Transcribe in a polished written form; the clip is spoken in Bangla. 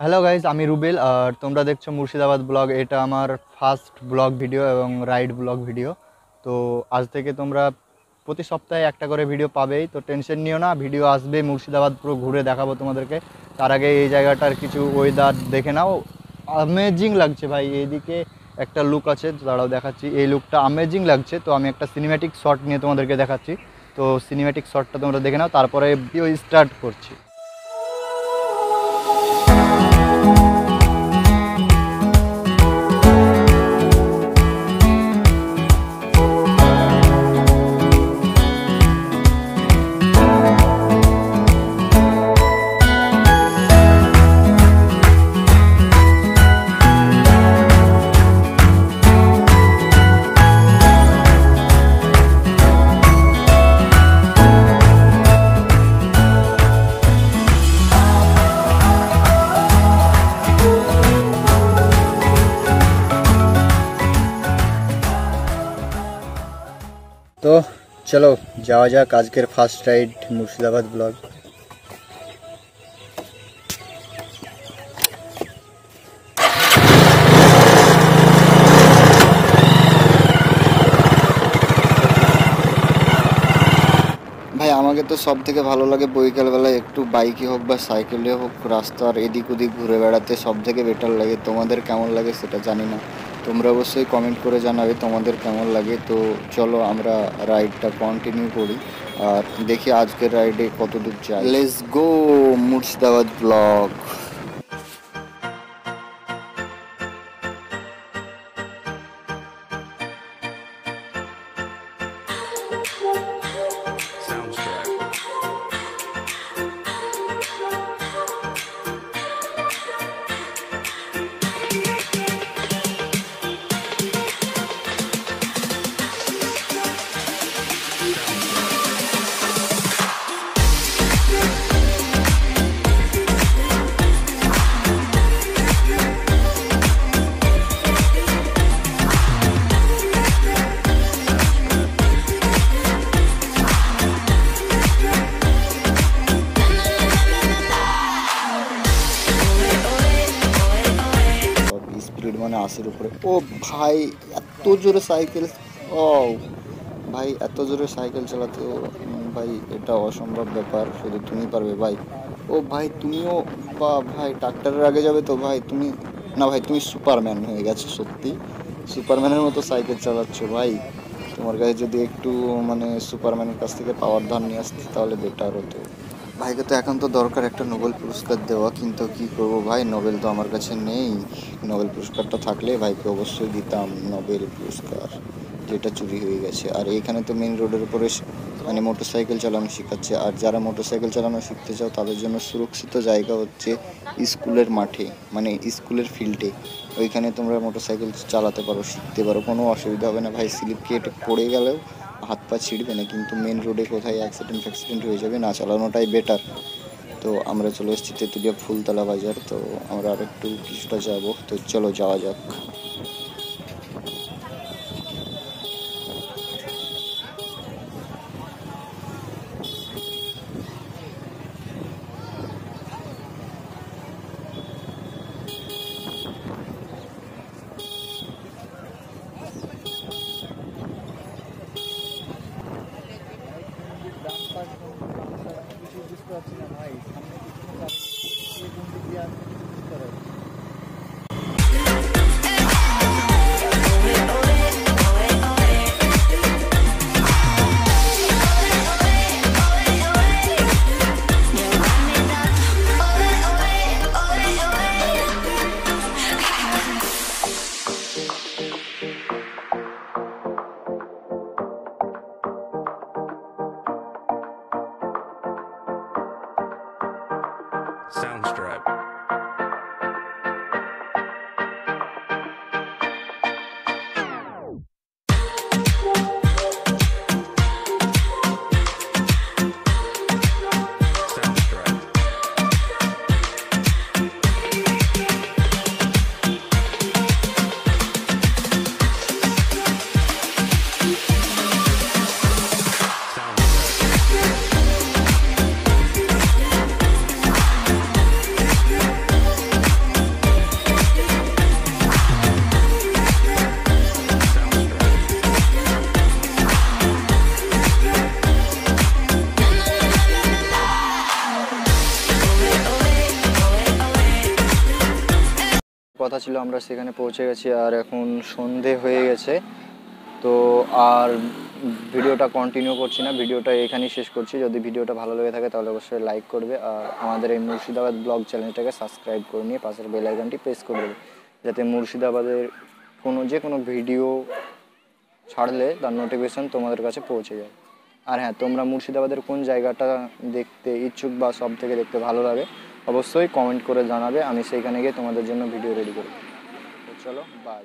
হ্যালো গাইজ, আমি রুবেল আর তোমরা দেখছো মুর্শিদাবাদ ব্লগ। এটা আমার ফার্স্ট ব্লগ ভিডিও এবং রাইড ব্লগ ভিডিও। তো আজ থেকে তোমরা প্রতি সপ্তাহে একটা করে ভিডিও পাবেই, তো টেনশন নিও না, ভিডিও আসবে। মুর্শিদাবাদ পুরো ঘুরে দেখাবো তোমাদেরকে। তার আগে এই জায়গাটার কিছু ওয়েদার দেখে নাও, অ্যামেজিং লাগছে ভাই। এইদিকে একটা লুক আছে, দাঁড়াও দেখাচ্ছি। এই লুকটা অ্যামেজিং লাগছে। তো আমি একটা সিনেম্যাটিক শট নিয়ে তোমাদেরকে দেখাচ্ছি। তো সিনেম্যাটিক শটটা তোমরা দেখে নাও, তারপরে ভিডিও স্টার্ট করছি। তো চলো যাওয়া যাক আজকের ফার্স্ট রাইড মুর্শিদাবাদ ব্লগ। ভাই আমাকে তো সব থেকে ভালো লাগে বিকালবেলায় একটু বাইকে হোক বা সাইকেলে হোক রাস্তার এদিক ওদিক ঘুরে বেড়াতে সব থেকে বেটার লাগে। তোমাদের কেমন লাগে সেটা জানি না, তোমরা অবশ্যই কমেন্ট করে জানাবে তোমাদের কেমন লাগে। তো চলো আমরা রাইডটা কন্টিনিউ করি আর দেখি আজকের রাইডে কত দূর যাই। Let's go Murshidabad blog. মানে 80-এর উপরে। ও ভাই এত জোরে সাইকেল, ও ভাই এত জোরে সাইকেল চালাতে ভাই এটা অসম্ভব ব্যাপার, শুধু তুমি পারবে ভাই। ও ভাই তুমিও, বা ভাই ট্রাক্টরের আগে যাবে তো ভাই তুমি, না ভাই তুমি সুপারম্যান হয়ে গেছো, সত্যি সুপারম্যানের মতো সাইকেল চালাচ্ছ ভাই। তোমার কাছে যদি একটু মানে সুপারম্যানের কাছ থেকে পাওয়ার ধার নিয়ে আসতে তাহলে বেটার হতো। ভাইকে তো এখন তো দরকার একটা নোবেল পুরস্কার দেওয়া, কিন্তু কি করব ভাই, নোবেল তো আমার কাছে নেই। নোবেল পুরস্কারটা থাকলে ভাইকে অবশ্যই দিতাম নোবেল পুরস্কার, যেটা চুরি হয়ে গেছে। আর এখানে তো মেন রোডের উপরে মানে মোটরসাইকেল চালানো শেখাচ্ছে, আর যারা মোটরসাইকেল চালানো শিখতে চাও তাদের জন্য সুরক্ষিত জায়গা হচ্ছে স্কুলের মাঠে, মানে স্কুলের ফিল্ডে। ওইখানে তোমরা মোটরসাইকেল চালাতে পারো, শিখতে পারো, কোনো অসুবিধা হবে না ভাই। স্লিপ কেটে পড়ে গেলেও হাত পা ছিঁড়বে না, কিন্তু মেন রোডে কোথায় অ্যাক্সিডেন্ট হয়ে যাবে, না চালানোটাই বেটার। তো আমরা চলে এসেছি তেঁতুলিয়া ফুলতলা বাজার। তো আমরা আর একটু কিছুটা যাবো, তো চলো যাওয়া যাক। কথা ছিল আমরা সেখানে পৌঁছে গেছি, আর এখন সন্ধে হয়ে গেছে। তো আর ভিডিওটা কন্টিনিউ করছি না, ভিডিওটা এখানেই শেষ করছি। যদি ভিডিওটা ভালো লেগে থাকে তাহলে অবশ্যই লাইক করবে, আর আমাদের এই মুর্শিদাবাদ ব্লগ চ্যানেলটাকে সাবস্ক্রাইব করে নিয়ে পাশের বেল আইকনটি প্রেস করে দেবে, যাতে মুর্শিদাবাদের যে কোনো ভিডিও ছাড়লে তার নোটিফিকেশান তোমাদের কাছে পৌঁছে যায়। আর হ্যাঁ, তোমরা মুর্শিদাবাদের কোন জায়গাটা দেখতে ইচ্ছুক বা সব থেকে দেখতে ভালো লাগে অবশ্যই কমেন্ট করে জানাবে, আমি সেইখানে গিয়ে তোমাদের জন্য ভিডিও রেডি করব। তো চলো, বাই।